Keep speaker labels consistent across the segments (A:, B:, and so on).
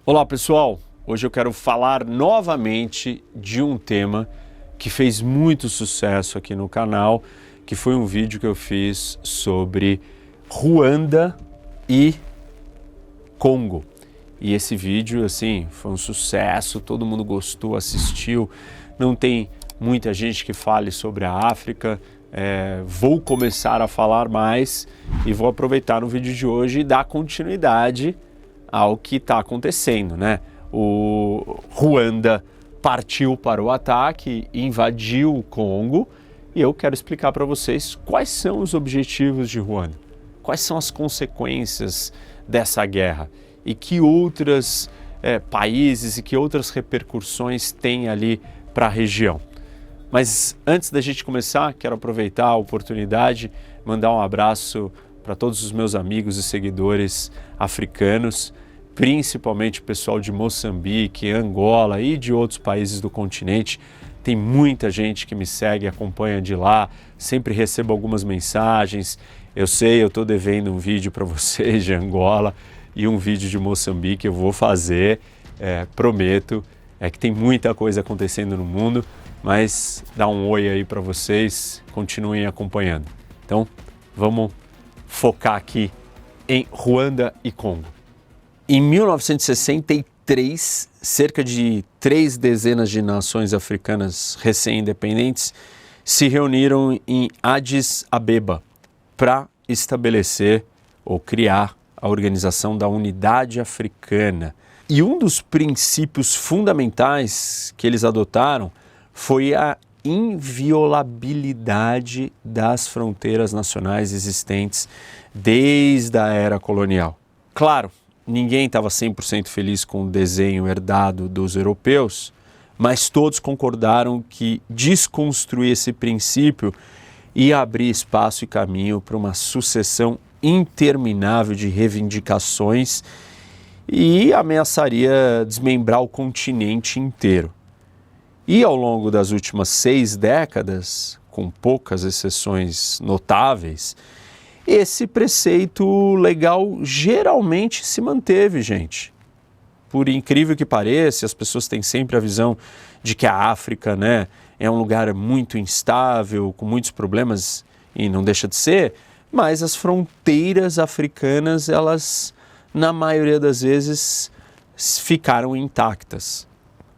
A: Olá pessoal, hoje eu quero falar novamente de um tema que fez muito sucesso aqui no canal, que foi um vídeo que eu fiz sobre Ruanda e Congo. E esse vídeo, assim, foi um sucesso, todo mundo gostou, assistiu, não tem muita gente que fale sobre a África. Vou começar a falar mais e vou aproveitar no vídeo de hoje e dar continuidade ao que está acontecendo, né? O Ruanda partiu para o ataque, invadiu o Congo e eu quero explicar para vocês quais são os objetivos de Ruanda, quais são as consequências dessa guerra e que outros países e que outras repercussões tem ali para a região. Mas antes da gente começar, quero aproveitar a oportunidade, mandar um abraço para todos os meus amigos e seguidores africanos, principalmente o pessoal de Moçambique, Angola e de outros países do continente. Tem muita gente que me segue, acompanha de lá, sempre recebo algumas mensagens. Eu sei, eu estou devendo um vídeo para vocês de Angola e um vídeo de Moçambique, eu vou fazer, prometo. É que tem muita coisa acontecendo no mundo, mas dá um oi aí para vocês, continuem acompanhando. Então, vamos focar aqui em Ruanda e Congo. Em 1963, cerca de 3 dezenas de nações africanas recém-independentes se reuniram em Addis Abeba para estabelecer ou criar a Organização da Unidade Africana. E um dos princípios fundamentais que eles adotaram foi a inviolabilidade das fronteiras nacionais existentes desde a era colonial. Claro, ninguém estava 100% feliz com o desenho herdado dos europeus, mas todos concordaram que desconstruir esse princípio ia abrir espaço e caminho para uma sucessão interminável de reivindicações e ameaçaria desmembrar o continente inteiro. E ao longo das últimas 6 décadas, com poucas exceções notáveis, esse preceito legal geralmente se manteve, gente. Por incrível que pareça, as pessoas têm sempre a visão de que a África, né, é um lugar muito instável, com muitos problemas, e não deixa de ser, mas as fronteiras africanas, elas, na maioria das vezes, ficaram intactas.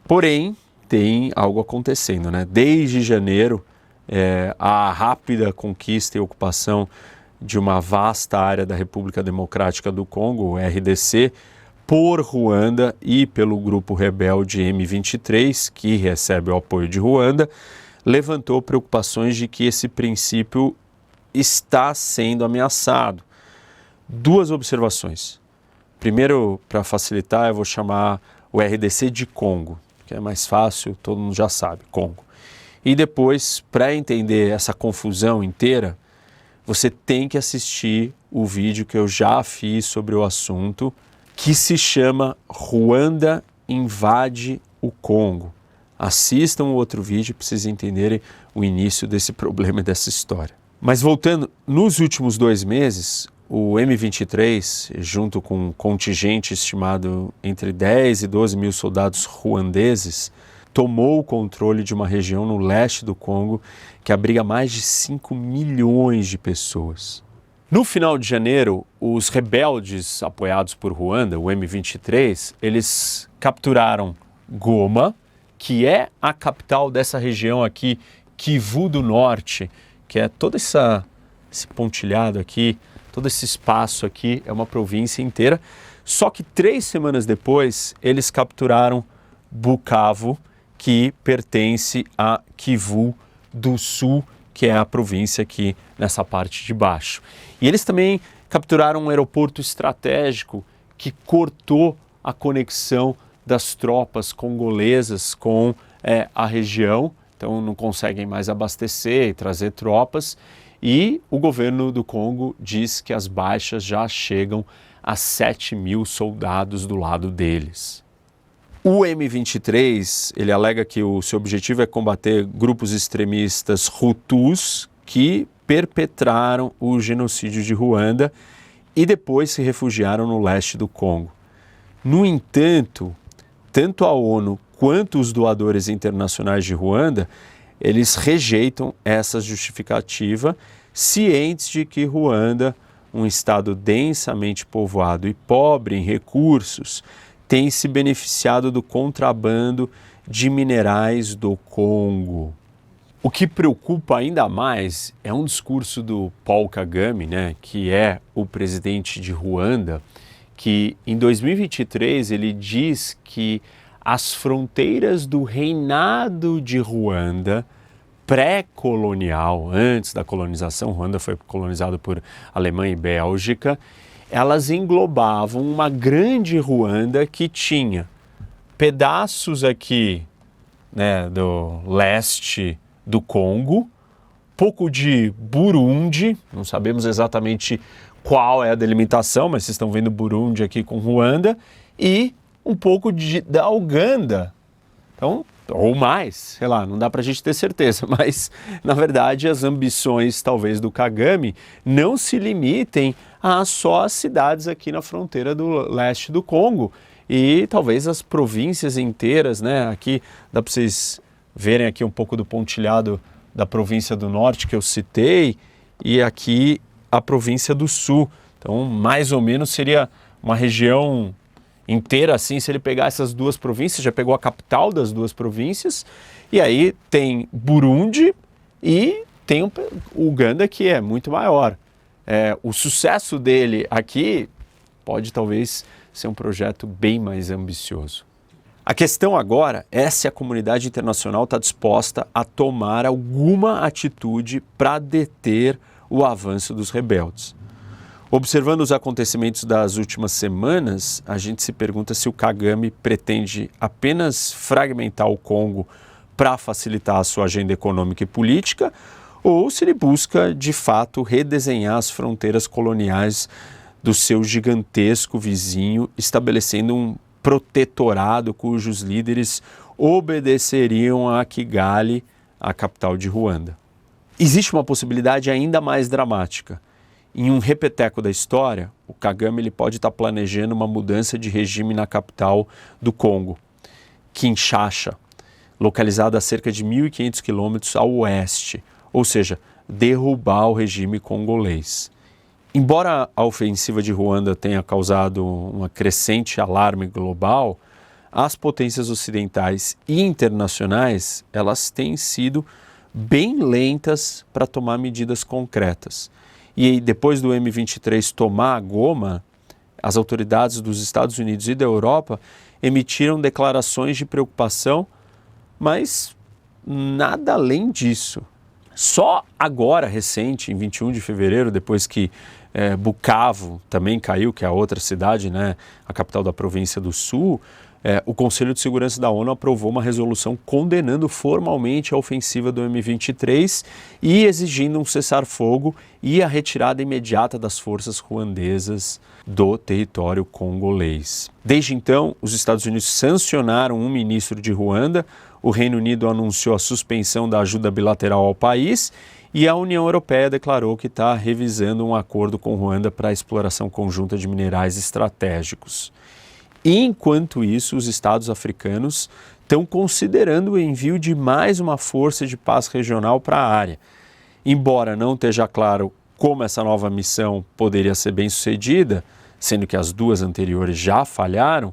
A: Porém, tem algo acontecendo, né? Desde janeiro, a rápida conquista e ocupação de uma vasta área da República Democrática do Congo, o RDC, por Ruanda e pelo grupo rebelde M23, que recebe o apoio de Ruanda, levantou preocupações de que esse princípio está sendo ameaçado. 2 observações. Primeiro, para facilitar, eu vou chamar o RDC de Congo, que é mais fácil, todo mundo já sabe, Congo. E depois, para entender essa confusão inteira, você tem que assistir o vídeo que eu já fiz sobre o assunto, que se chama Ruanda invade o Congo. Assistam o outro vídeo para vocês entenderem o início desse problema e dessa história. Mas voltando, nos últimos 2 meses, o M23, junto com um contingente estimado entre 10 e 12 mil soldados ruandeses, tomou o controle de uma região no leste do Congo que abriga mais de 5 milhões de pessoas. No final de janeiro, os rebeldes apoiados por Ruanda, o M23, eles capturaram Goma, que é a capital dessa região aqui, Kivu do Norte, que é todo esse pontilhado aqui, todo esse espaço aqui, é uma província inteira. Só que 3 semanas depois, eles capturaram Bukavu, que pertence a Kivu do Sul, que é a província aqui nessa parte de baixo. E eles também capturaram um aeroporto estratégico que cortou a conexão das tropas congolesas com a região, então não conseguem mais abastecer e trazer tropas. E o governo do Congo diz que as baixas já chegam a 7 mil soldados do lado deles. O M23, ele alega que o seu objetivo é combater grupos extremistas Hutus que perpetraram o genocídio de Ruanda e depois se refugiaram no leste do Congo. No entanto, tanto a ONU quanto os doadores internacionais de Ruanda, eles rejeitam essa justificativa, cientes de que Ruanda, um estado densamente povoado e pobre em recursos, tem se beneficiado do contrabando de minerais do Congo. O que preocupa ainda mais é um discurso do Paul Kagame, que é o presidente de Ruanda, que em 2023 ele diz que as fronteiras do reinado de Ruanda pré-colonial, antes da colonização, Ruanda foi colonizado por Alemanha e Bélgica, elas englobavam uma grande Ruanda que tinha pedaços aqui do leste do Congo, pouco de Burundi, não sabemos exatamente qual é a delimitação, mas vocês estão vendo Burundi aqui com Ruanda, e um pouco da Uganda. Então, ou mais, sei lá, não dá para a gente ter certeza, mas na verdade as ambições talvez do Kagame não se limitem a só as cidades aqui na fronteira do leste do Congo e talvez as províncias inteiras, aqui dá para vocês verem aqui um pouco do pontilhado da província do norte que eu citei e aqui a província do sul. Então, mais ou menos seria uma região inteira assim, se ele pegar essas duas províncias, já pegou a capital das duas províncias, e aí tem Burundi e tem o Uganda, que é muito maior. O sucesso dele aqui pode talvez ser um projeto bem mais ambicioso. A questão agora é se a comunidade internacional está disposta a tomar alguma atitude para deter o avanço dos rebeldes. Observando os acontecimentos das últimas semanas, a gente se pergunta se o Kagame pretende apenas fragmentar o Congo para facilitar a sua agenda econômica e política, ou se ele busca, de fato, redesenhar as fronteiras coloniais do seu gigantesco vizinho, estabelecendo um protetorado cujos líderes obedeceriam a Kigali, a capital de Ruanda. Existe uma possibilidade ainda mais dramática. Em um repeteco da história, o Kagame ele pode estar planejando uma mudança de regime na capital do Congo, Kinshasa, localizada a cerca de 1.500 quilômetros ao oeste, ou seja, derrubar o regime congolês. Embora a ofensiva de Ruanda tenha causado um crescente alarme global, as potências ocidentais e internacionais elas têm sido bem lentas para tomar medidas concretas. E depois do M23 tomar a goma, as autoridades dos Estados Unidos e da Europa emitiram declarações de preocupação, mas nada além disso. Só agora, recente, em 21 de fevereiro, depois que Bukavu também caiu, que é a outra cidade, a capital da província do Sul, o Conselho de Segurança da ONU aprovou uma resolução condenando formalmente a ofensiva do M23 e exigindo um cessar-fogo e a retirada imediata das forças ruandesas do território congolês. Desde então, os Estados Unidos sancionaram um ministro de Ruanda, o Reino Unido anunciou a suspensão da ajuda bilateral ao país e a União Europeia declarou que está revisando um acordo com Ruanda para a exploração conjunta de minerais estratégicos. Enquanto isso, os estados africanos estão considerando o envio de mais uma força de paz regional para a área. Embora não esteja claro como essa nova missão poderia ser bem sucedida, sendo que as duas anteriores já falharam,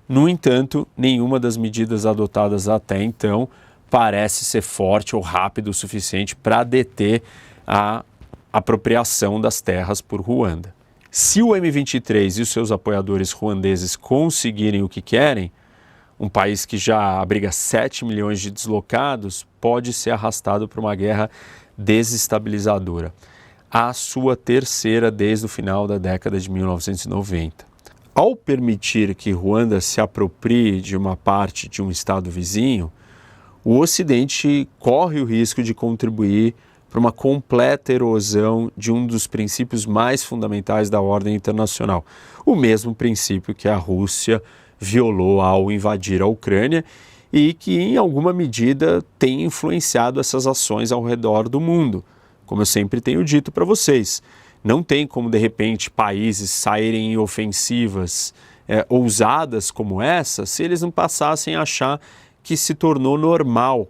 A: no entanto, nenhuma das medidas adotadas até então parece ser forte ou rápida o suficiente para deter a apropriação das terras por Ruanda. Se o M23 e os seus apoiadores ruandeses conseguirem o que querem, um país que já abriga 7 milhões de deslocados pode ser arrastado para uma guerra desestabilizadora, a sua terceira desde o final da década de 1990. Ao permitir que Ruanda se aproprie de uma parte de um estado vizinho, o Ocidente corre o risco de contribuir para uma completa erosão de um dos princípios mais fundamentais da ordem internacional, o mesmo princípio que a Rússia violou ao invadir a Ucrânia e que, em alguma medida, tem influenciado essas ações ao redor do mundo. Como eu sempre tenho dito para vocês, não tem como, de repente, países saírem em ofensivas ousadas como essa se eles não passassem a achar que se tornou normal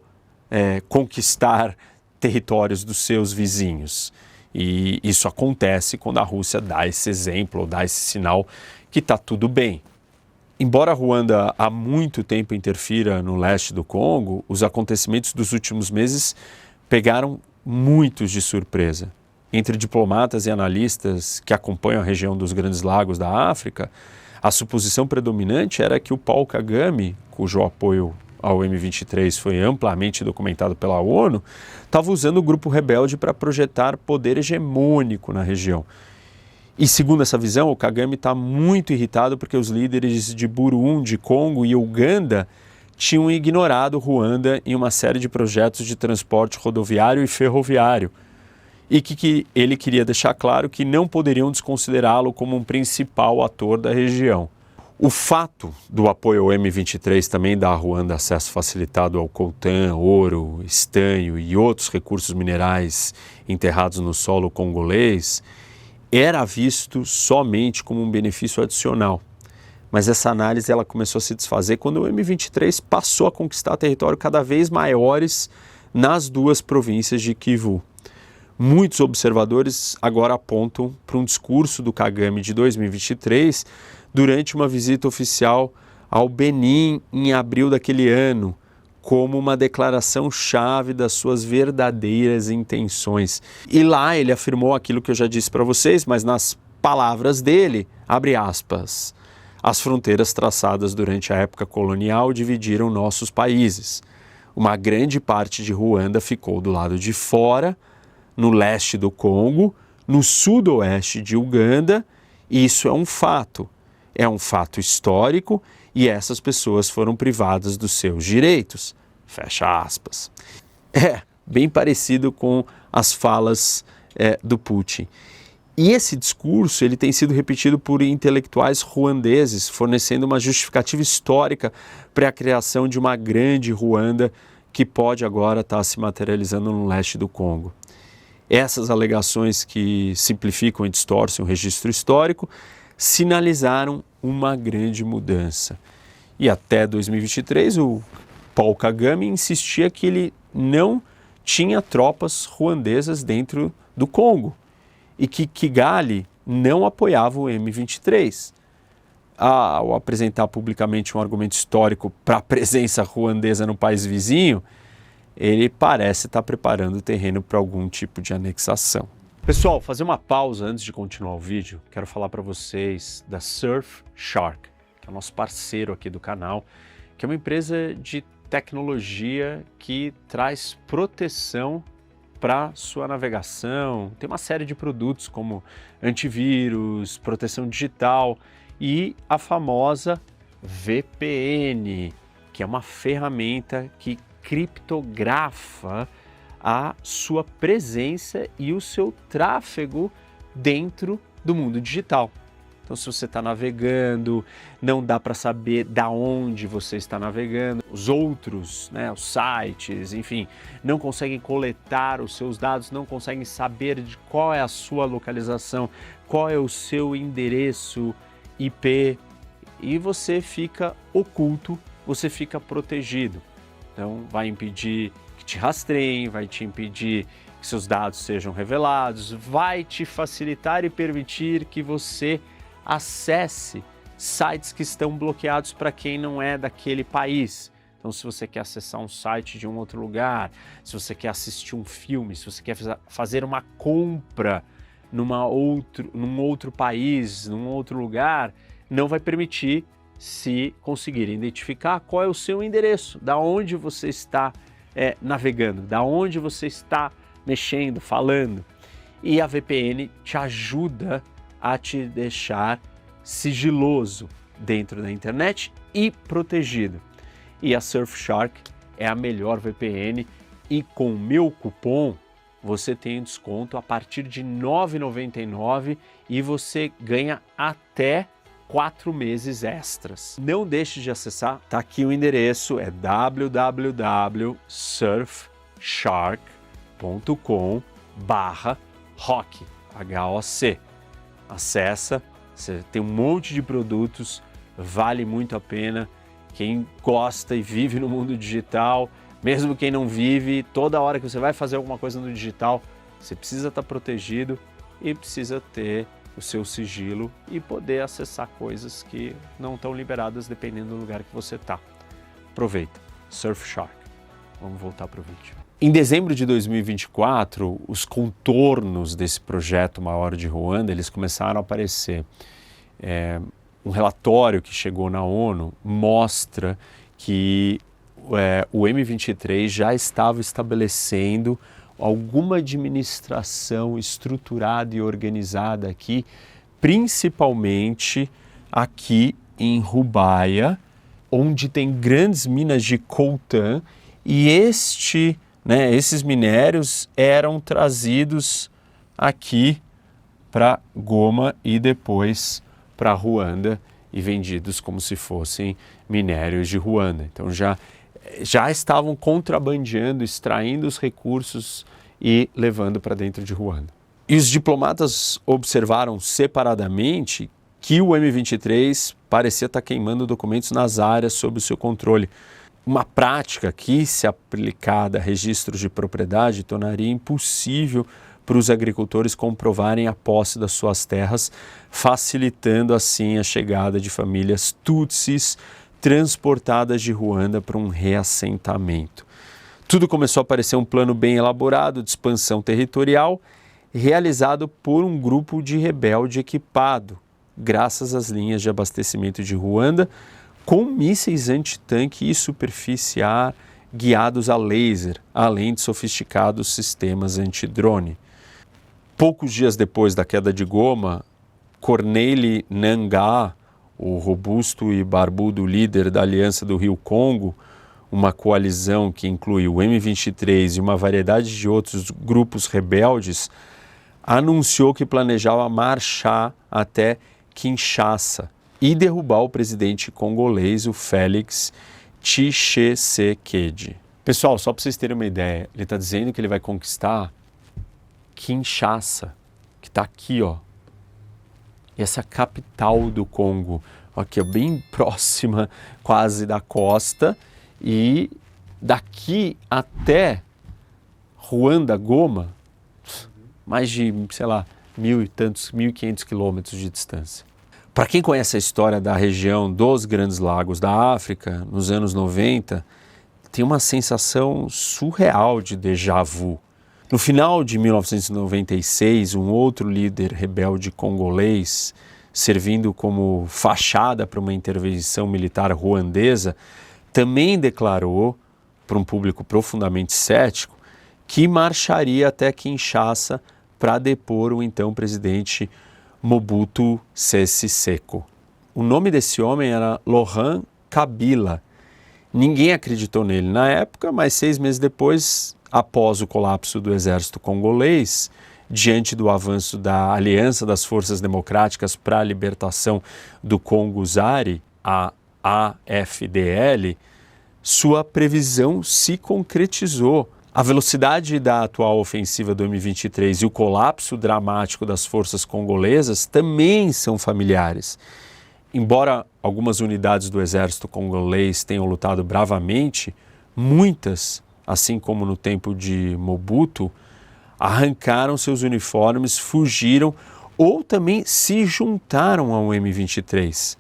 A: conquistar territórios dos seus vizinhos. E isso acontece quando a Rússia dá esse exemplo, ou dá esse sinal que está tudo bem. Embora Ruanda há muito tempo interfira no leste do Congo, os acontecimentos dos últimos meses pegaram muitos de surpresa. Entre diplomatas e analistas que acompanham a região dos Grandes Lagos da África, a suposição predominante era que o Paul Kagame, cujo apoio ao M23 foi amplamente documentado pela ONU, estava usando o grupo rebelde para projetar poder hegemônico na região. E segundo essa visão, o Kagame está muito irritado porque os líderes de Burundi, Congo e Uganda tinham ignorado Ruanda em uma série de projetos de transporte rodoviário e ferroviário, e que ele queria deixar claro que não poderiam desconsiderá-lo como um principal ator da região. O fato do apoio ao M23 também dá a Ruanda acesso facilitado ao coltan, ouro, estanho e outros recursos minerais enterrados no solo congolês era visto somente como um benefício adicional. Mas essa análise ela começou a se desfazer quando o M23 passou a conquistar território cada vez maiores nas duas províncias de Kivu. Muitos observadores agora apontam para um discurso do Kagame de 2023 durante uma visita oficial ao Benin em abril daquele ano, como uma declaração-chave das suas verdadeiras intenções. E lá ele afirmou aquilo que eu já disse para vocês, mas nas palavras dele, abre aspas, as fronteiras traçadas durante a época colonial dividiram nossos países. Uma grande parte de Ruanda ficou do lado de fora, no leste do Congo, no sudoeste de Uganda, e isso é um fato histórico e essas pessoas foram privadas dos seus direitos, fecha aspas. É bem parecido com as falas do Putin. E esse discurso ele tem sido repetido por intelectuais ruandeses, fornecendo uma justificativa histórica para a criação de uma grande Ruanda que pode agora estar se materializando no leste do Congo. Essas alegações que simplificam e distorcem o registro histórico sinalizaram uma grande mudança. E até 2023, o Paul Kagame insistia que ele não tinha tropas ruandesas dentro do Congo e que Kigali não apoiava o M23. Ao apresentar publicamente um argumento histórico para a presença ruandesa no país vizinho, ele parece estar preparando o terreno para algum tipo de anexação. Pessoal, fazer uma pausa antes de continuar o vídeo, quero falar para vocês da Surfshark, que é o nosso parceiro aqui do canal, que é uma empresa de tecnologia que traz proteção para sua navegação. Tem uma série de produtos como antivírus, proteção digital e a famosa VPN, que é uma ferramenta que criptografa a sua presença e o seu tráfego dentro do mundo digital. Então, se você está navegando, não dá para saber da onde você está navegando. Os outros, os sites, enfim, não conseguem coletar os seus dados, não conseguem saber de qual é a sua localização, qual é o seu endereço IP, e você fica oculto, você fica protegido. Então, vai impedir que te rastreiem, vai te impedir que seus dados sejam revelados, vai te facilitar e permitir que você acesse sites que estão bloqueados para quem não é daquele país. Então, se você quer acessar um site de um outro lugar, se você quer assistir um filme, se você quer fazer uma compra num outro país, num outro lugar, não vai permitir se conseguir identificar qual é o seu endereço, da onde você está navegando, da onde você está mexendo, falando. E a VPN te ajuda a te deixar sigiloso dentro da internet e protegido. E a Surfshark é a melhor VPN e com o meu cupom você tem desconto a partir de R$ 9,99 e você ganha até 4 meses extras. Não deixe de acessar, tá aqui o endereço, é www.surfshark.com/HOC. Acessa, você tem um monte de produtos vale muito a pena. Quem gosta e vive no mundo digital, mesmo quem não vive, toda hora que você vai fazer alguma coisa no digital, você precisa estar protegido e precisa ter o seu sigilo e poder acessar coisas que não estão liberadas dependendo do lugar que você está. Aproveita. Surfshark. Vamos voltar para o vídeo. Em dezembro de 2024, os contornos desse projeto maior de Ruanda, eles começaram a aparecer. Um relatório que chegou na ONU mostra que o M23 já estava estabelecendo alguma administração estruturada e organizada aqui, principalmente aqui em Rubaia, onde tem grandes minas de coltan, e esses minérios eram trazidos aqui para Goma e depois para Ruanda e vendidos como se fossem minérios de Ruanda. Então já estavam contrabandeando, extraindo os recursos e levando para dentro de Ruanda. E os diplomatas observaram separadamente que o M23 parecia estar queimando documentos nas áreas sob o seu controle. Uma prática que, se aplicada a registros de propriedade, tornaria impossível para os agricultores comprovarem a posse das suas terras, facilitando assim a chegada de famílias tutsis transportadas de Ruanda para um reassentamento. Tudo começou a parecer um plano bem elaborado de expansão territorial, realizado por um grupo de rebelde equipado, graças às linhas de abastecimento de Ruanda, com mísseis antitanque e superfície ar guiados a laser, além de sofisticados sistemas antidrone. Poucos dias depois da queda de Goma, Corneille Nangaa, o robusto e barbudo líder da Aliança do Rio Congo, uma coalizão que inclui o M23 e uma variedade de outros grupos rebeldes, anunciou que planejava marchar até Kinshasa e derrubar o presidente congolês, o Félix Tshisekedi. Pessoal, só para vocês terem uma ideia, ele está dizendo que ele vai conquistar Kinshasa, que está aqui, ó. E essa capital do Congo, aqui, bem próxima quase da costa, e daqui até Ruanda, Goma, mais de, 1.500 quilômetros de distância. Para quem conhece a história da região dos Grandes Lagos da África, nos anos 90, tem uma sensação surreal de déjà vu. No final de 1996, um outro líder rebelde congolês, servindo como fachada para uma intervenção militar ruandesa, também declarou, para um público profundamente cético, que marcharia até Kinshasa para depor o então presidente Mobutu Sese Seko. O nome desse homem era Laurent Kabila. Ninguém acreditou nele na época, mas 6 meses depois, após o colapso do exército congolês, diante do avanço da Aliança das Forças Democráticas para a Libertação do Congo-Zari, a AFDL, sua previsão se concretizou. A velocidade da atual ofensiva do M23 e o colapso dramático das forças congolesas também são familiares. Embora algumas unidades do exército congolês tenham lutado bravamente, muitas, assim como no tempo de Mobutu, arrancaram seus uniformes, fugiram ou também se juntaram ao M23.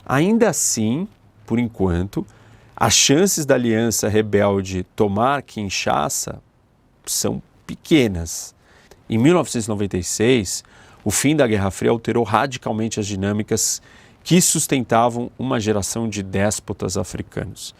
A: Ainda assim, por enquanto, as chances da aliança rebelde tomar Kinshasa são pequenas. Em 1996, o fim da Guerra Fria alterou radicalmente as dinâmicas que sustentavam uma geração de déspotas africanos.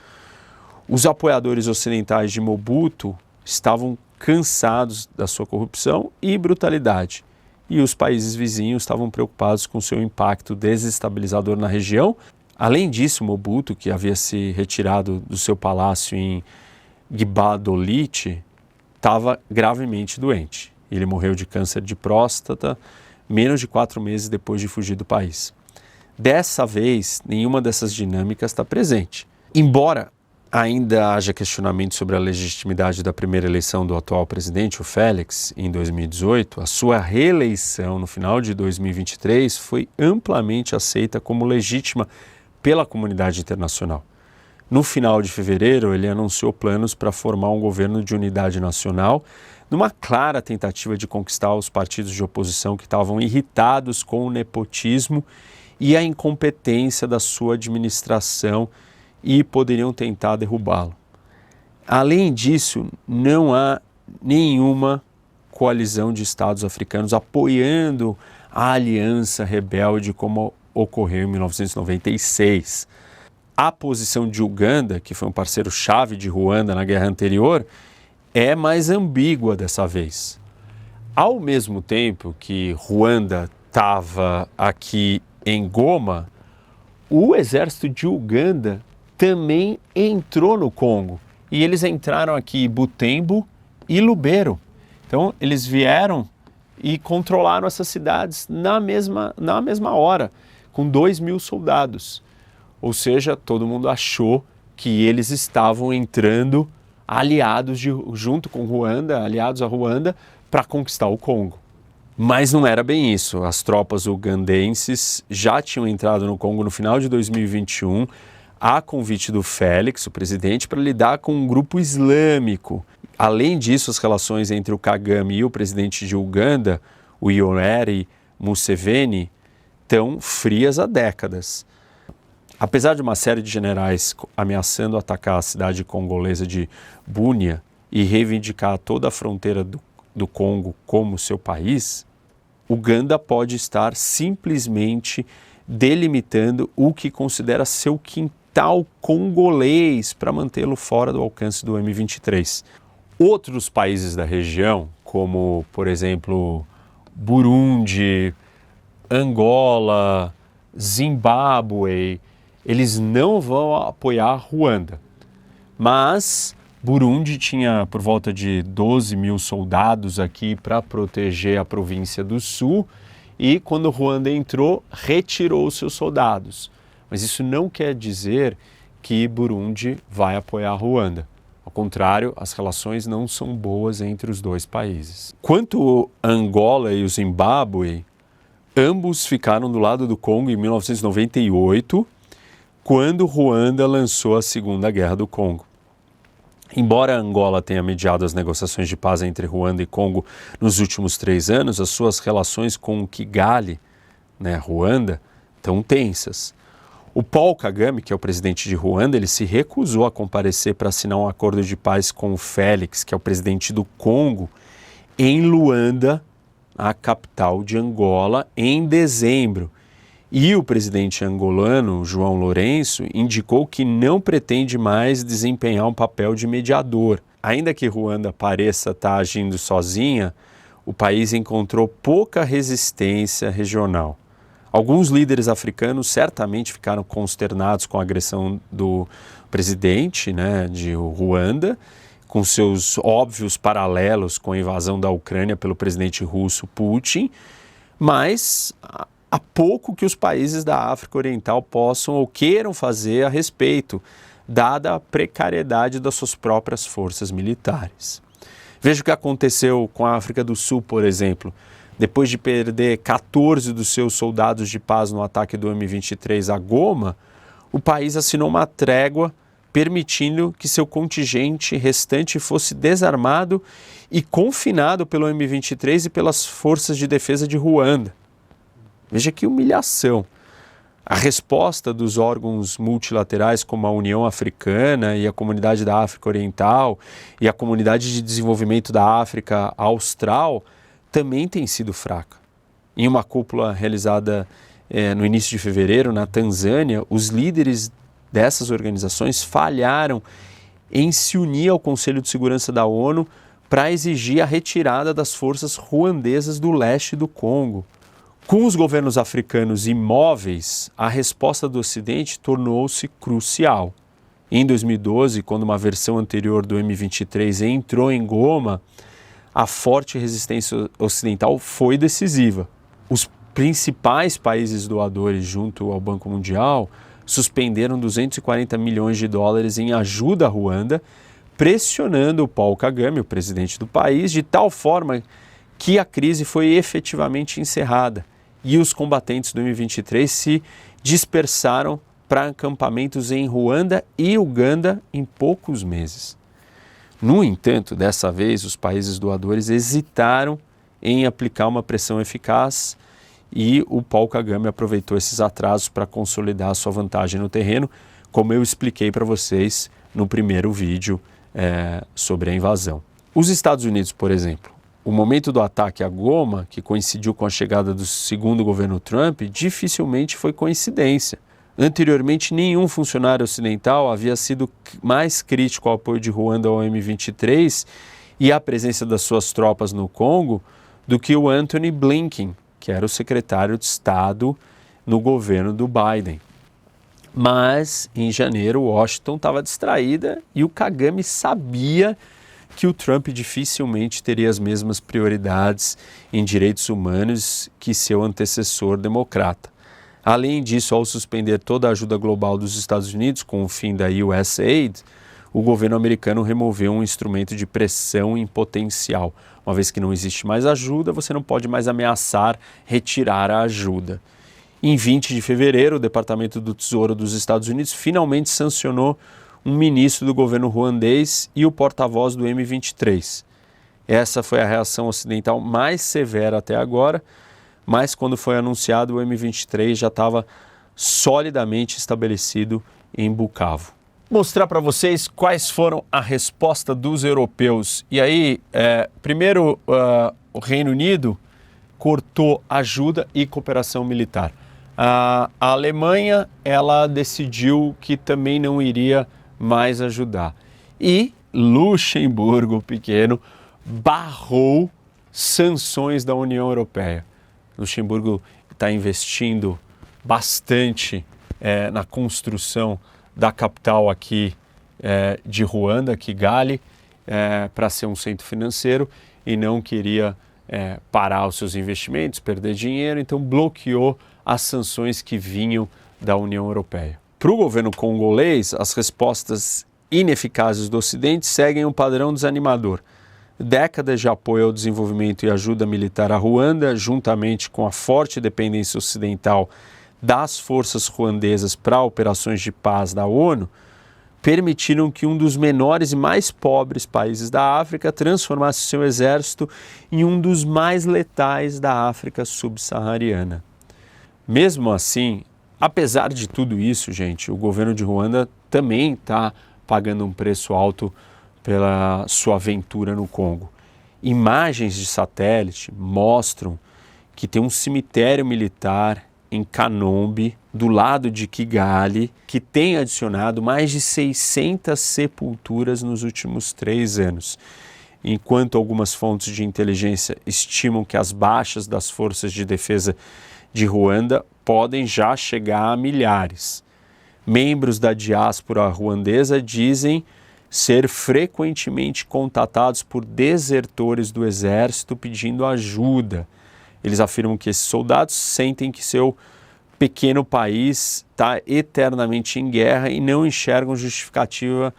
A: Os apoiadores ocidentais de Mobutu estavam cansados da sua corrupção e brutalidade, e os países vizinhos estavam preocupados com seu impacto desestabilizador na região. Além disso, Mobutu, que havia se retirado do seu palácio em Gbadolite, estava gravemente doente. Ele morreu de câncer de próstata menos de 4 meses depois de fugir do país. Dessa vez, nenhuma dessas dinâmicas está presente. Embora ainda haja questionamento sobre a legitimidade da primeira eleição do atual presidente, o Félix, em 2018, a sua reeleição no final de 2023 foi amplamente aceita como legítima, pela comunidade internacional. No final de fevereiro, ele anunciou planos para formar um governo de unidade nacional, numa clara tentativa de conquistar os partidos de oposição que estavam irritados com o nepotismo e a incompetência da sua administração e poderiam tentar derrubá-lo. Além disso, não há nenhuma coalizão de estados africanos apoiando a aliança rebelde como ocorreu em 1996. A posição de Uganda, que foi um parceiro-chave de Ruanda na guerra anterior, é mais ambígua dessa vez. Ao mesmo tempo que Ruanda estava aqui em Goma, o exército de Uganda também entrou no Congo. E eles entraram aqui em Butembo e Lubero. Então, eles vieram e controlaram essas cidades na mesma hora, com 2.000 soldados. Ou seja, todo mundo achou que eles estavam entrando junto com Ruanda, aliados a Ruanda, para conquistar o Congo. Mas não era bem isso. As tropas ugandenses já tinham entrado no Congo no final de 2021, a convite do Félix, o presidente, para lidar com um grupo islâmico. Além disso, as relações entre o Kagame e o presidente de Uganda, o Yoweri Museveni, estão frias há décadas. Apesar de uma série de generais ameaçando atacar a cidade congolesa de Bunia e reivindicar toda a fronteira do Congo como seu país, Uganda pode estar simplesmente delimitando o que considera seu quintal congolês para mantê-lo fora do alcance do M23. Outros países da região, como, por exemplo, Burundi, Angola, Zimbábue, eles não vão apoiar Ruanda. Mas Burundi tinha por volta de 12.000 soldados aqui para proteger a província do sul e quando Ruanda entrou, retirou os seus soldados. Mas isso não quer dizer que Burundi vai apoiar Ruanda. Ao contrário, as relações não são boas entre os dois países. Quanto a Angola e o Zimbábue, ambos ficaram do lado do Congo em 1998, quando Ruanda lançou a Segunda Guerra do Congo. Embora Angola tenha mediado as negociações de paz entre Ruanda e Congo nos últimos 3 anos, as suas relações com Kigali, Ruanda, estão tensas. O Paul Kagame, que é o presidente de Ruanda, ele se recusou a comparecer para assinar um acordo de paz com o Félix, que é o presidente do Congo, em Luanda, a capital de Angola, em dezembro. E o presidente angolano, João Lourenço, indicou que não pretende mais desempenhar um papel de mediador. Ainda que Ruanda pareça estar agindo sozinha, o país encontrou pouca resistência regional. Alguns líderes africanos certamente ficaram consternados com a agressão do presidente de Ruanda, com seus óbvios paralelos com a invasão da Ucrânia pelo presidente russo Putin, mas há pouco que os países da África Oriental possam ou queiram fazer a respeito, dada a precariedade das suas próprias forças militares. Veja o que aconteceu com a África do Sul, por exemplo. Depois de perder 14 dos seus soldados de paz no ataque do M23 a Goma, o país assinou uma trégua permitindo que seu contingente restante fosse desarmado e confinado pelo M23 e pelas forças de defesa de Ruanda. Veja que humilhação. A resposta dos órgãos multilaterais como a União Africana e a Comunidade da África Oriental e a Comunidade de Desenvolvimento da África Austral também tem sido fraca. Em uma cúpula realizada no início de fevereiro na Tanzânia, os líderes dessas organizações falharam em se unir ao Conselho de Segurança da ONU para exigir a retirada das forças ruandesas do leste do Congo. Com os governos africanos imóveis, a resposta do Ocidente tornou-se crucial. Em 2012, quando uma versão anterior do M23 entrou em Goma, a forte resistência ocidental foi decisiva. Os principais países doadores junto ao Banco Mundial suspenderam 240 milhões de dólares em ajuda à Ruanda, pressionando o Paul Kagame, o presidente do país, de tal forma que a crise foi efetivamente encerrada e os combatentes do M23 se dispersaram para acampamentos em Ruanda e Uganda em poucos meses. No entanto, dessa vez, os países doadores hesitaram em aplicar uma pressão eficaz e o Paul Kagame aproveitou esses atrasos para consolidar a sua vantagem no terreno, como eu expliquei para vocês no primeiro vídeo sobre a invasão. Os Estados Unidos, por exemplo, o momento do ataque a Goma, que coincidiu com a chegada do segundo governo Trump, dificilmente foi coincidência. Anteriormente, nenhum funcionário ocidental havia sido mais crítico ao apoio de Ruanda ao M23 e à presença das suas tropas no Congo do que o Antony Blinken, que era o secretário de Estado no governo do Biden. Mas, em janeiro, Washington estava distraída e o Kagame sabia que o Trump dificilmente teria as mesmas prioridades em direitos humanos que seu antecessor democrata. Além disso, ao suspender toda a ajuda global dos Estados Unidos com o fim da USAID, o governo americano removeu um instrumento de pressão em potencial. Uma vez que não existe mais ajuda, você não pode mais ameaçar retirar a ajuda. Em 20 de fevereiro, o Departamento do Tesouro dos Estados Unidos finalmente sancionou um ministro do governo ruandês e o porta-voz do M23. Essa foi a reação ocidental mais severa até agora, mas quando foi anunciado, o M23 já estava solidamente estabelecido em Bukavu. Mostrar para vocês quais foram a resposta dos europeus. E aí, primeiro, o Reino Unido cortou ajuda e cooperação militar. A Alemanha, ela decidiu que também não iria mais ajudar. E Luxemburgo, pequeno, barrou sanções da União Europeia. Luxemburgo está investindo bastante na construção da capital aqui de Ruanda, Kigali, para ser um centro financeiro e não queria parar os seus investimentos, perder dinheiro, então bloqueou as sanções que vinham da União Europeia. Para o governo congolês, as respostas ineficazes do Ocidente seguem um padrão desanimador. Décadas de apoio ao desenvolvimento e ajuda militar a Ruanda, juntamente com a forte dependência ocidental das forças ruandesas para operações de paz da ONU, permitiram que um dos menores e mais pobres países da África transformasse seu exército em um dos mais letais da África subsaariana. Mesmo assim, apesar de tudo isso, gente, o governo de Ruanda também está pagando um preço alto pela sua aventura no Congo. Imagens de satélite mostram que tem um cemitério militar em Kanombe, do lado de Kigali, que tem adicionado mais de 600 sepulturas nos últimos 3 anos. Enquanto algumas fontes de inteligência estimam que as baixas das forças de defesa de Ruanda podem já chegar a milhares. Membros da diáspora ruandesa dizem ser frequentemente contatados por desertores do exército pedindo ajuda. Eles afirmam que esses soldados sentem que seu pequeno país está eternamente em guerra e não enxergam justificativa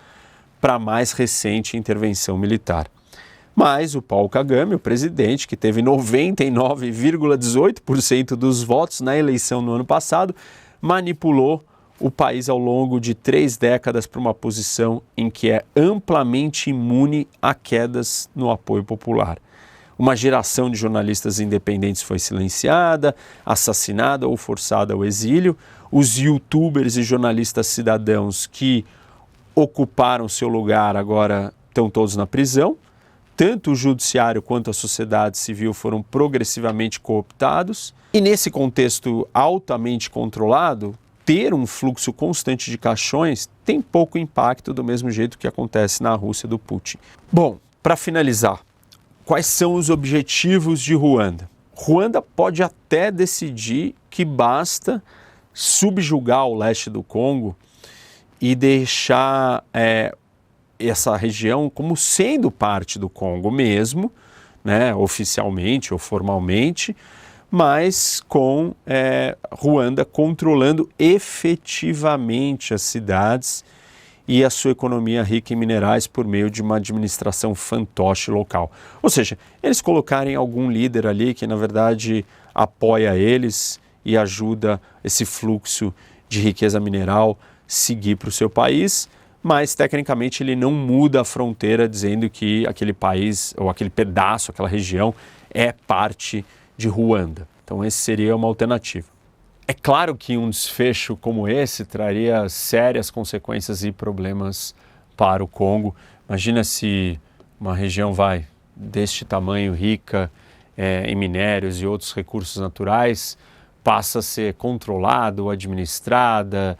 A: para a mais recente intervenção militar. Mas o Paul Kagame, o presidente, que teve 99,18% dos votos na eleição no ano passado, manipulou o país ao longo de 3 décadas para uma posição em que é amplamente imune a quedas no apoio popular. Uma geração de jornalistas independentes foi silenciada, assassinada ou forçada ao exílio. Os youtubers e jornalistas cidadãos que ocuparam seu lugar agora estão todos na prisão. Tanto o judiciário quanto a sociedade civil foram progressivamente cooptados. E nesse contexto altamente controlado, ter um fluxo constante de caixões tem pouco impacto, do mesmo jeito que acontece na Rússia do Putin. Bom, para finalizar, quais são os objetivos de Ruanda? Ruanda pode até decidir que basta subjugar o leste do Congo e deixar essa região como sendo parte do Congo mesmo, né, oficialmente ou formalmente, mas com Ruanda controlando efetivamente as cidades e a sua economia rica em minerais por meio de uma administração fantoche local. Ou seja, eles colocarem algum líder ali que, na verdade, apoia eles e ajuda esse fluxo de riqueza mineral seguir para o seu país, mas tecnicamente ele não muda a fronteira dizendo que aquele país ou aquele pedaço, aquela região é parte de Ruanda. Então esse seria uma alternativa. É claro que um desfecho como esse traria sérias consequências e problemas para o Congo. Imagina se uma região deste tamanho, rica em minérios e outros recursos naturais, passa a ser controlada ou administrada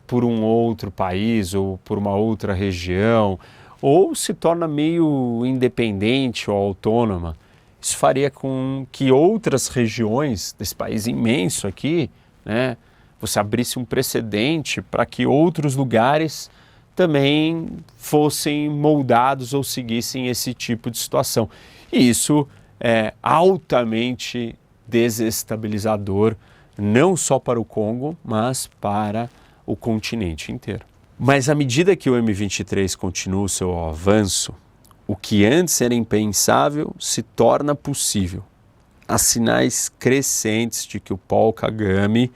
A: por um outro país ou por uma outra região, ou se torna meio independente ou autônoma. Isso faria com que outras regiões desse país imenso aqui, né, você abrisse um precedente para que outros lugares também fossem moldados ou seguissem esse tipo de situação. E isso é altamente desestabilizador, não só para o Congo, mas para o continente inteiro. Mas à medida que o M23 continua o seu avanço, o que antes era impensável se torna possível. Há sinais crescentes de que o Paul Kagame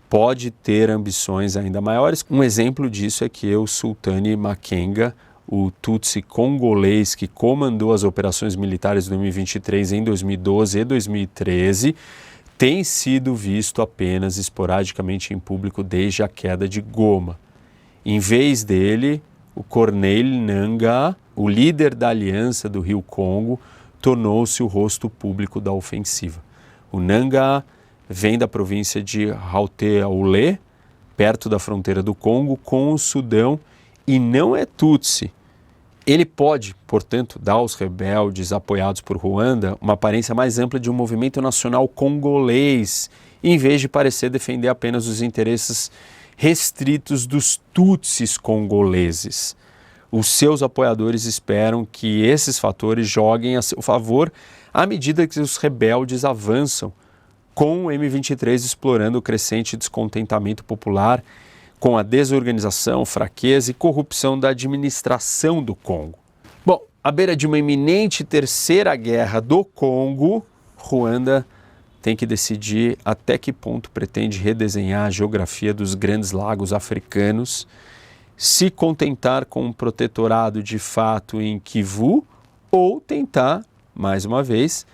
A: pode ter ambições ainda maiores. Um exemplo disso é que o Sultani Makenga, o Tutsi congolês que comandou as operações militares do M23 em 2012 e 2013, tem sido visto apenas esporadicamente em público desde a queda de Goma. Em vez dele, o Corneille Nangaa, o líder da aliança do Rio Congo, tornou-se o rosto público da ofensiva. O Nangaa vem da província de Haut-Aulé, perto da fronteira do Congo com o Sudão, e não é Tutsi. Ele pode, portanto, dar aos rebeldes apoiados por Ruanda uma aparência mais ampla de um movimento nacional congolês, em vez de parecer defender apenas os interesses restritos dos Tutsis congoleses. Os seus apoiadores esperam que esses fatores joguem a seu favor à medida que os rebeldes avançam, com o M23 explorando o crescente descontentamento popular com a desorganização, fraqueza e corrupção da administração do Congo. Bom, à beira de uma iminente terceira guerra do Congo, Ruanda tem que decidir até que ponto pretende redesenhar a geografia dos grandes lagos africanos, se contentar com um protetorado de fato em Kivu ou tentar, mais uma vez,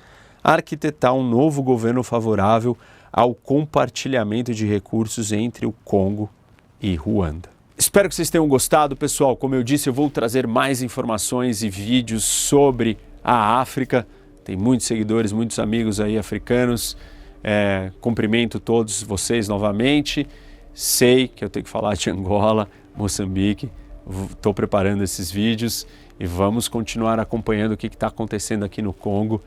A: arquitetar um novo governo favorável ao compartilhamento de recursos entre o Congo e Ruanda. Espero que vocês tenham gostado, pessoal. Como eu disse, eu vou trazer mais informações e vídeos sobre a África. Tem muitos seguidores, muitos amigos aí africanos. Cumprimento todos vocês novamente. Sei que eu tenho que falar de Angola, Moçambique. Estou preparando esses vídeos e vamos continuar acompanhando o que está acontecendo aqui no Congo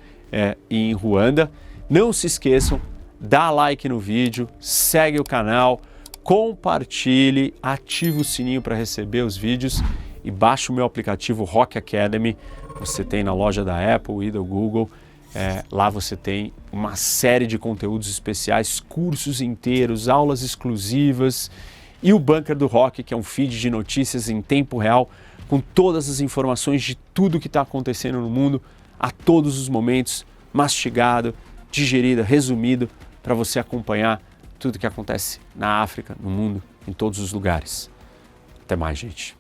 A: e em Ruanda. Não se esqueçam, dá like no vídeo, segue o canal, compartilhe, ative o sininho para receber os vídeos e baixe o meu aplicativo Rock Academy. Você tem na loja da Apple e do Google. Lá você tem uma série de conteúdos especiais, cursos inteiros, aulas exclusivas e o Bunker do Rock, que é um feed de notícias em tempo real com todas as informações de tudo que está acontecendo no mundo a todos os momentos, mastigado, digerido, resumido, para você acompanhar tudo que acontece na África, no mundo, em todos os lugares. Até mais, gente.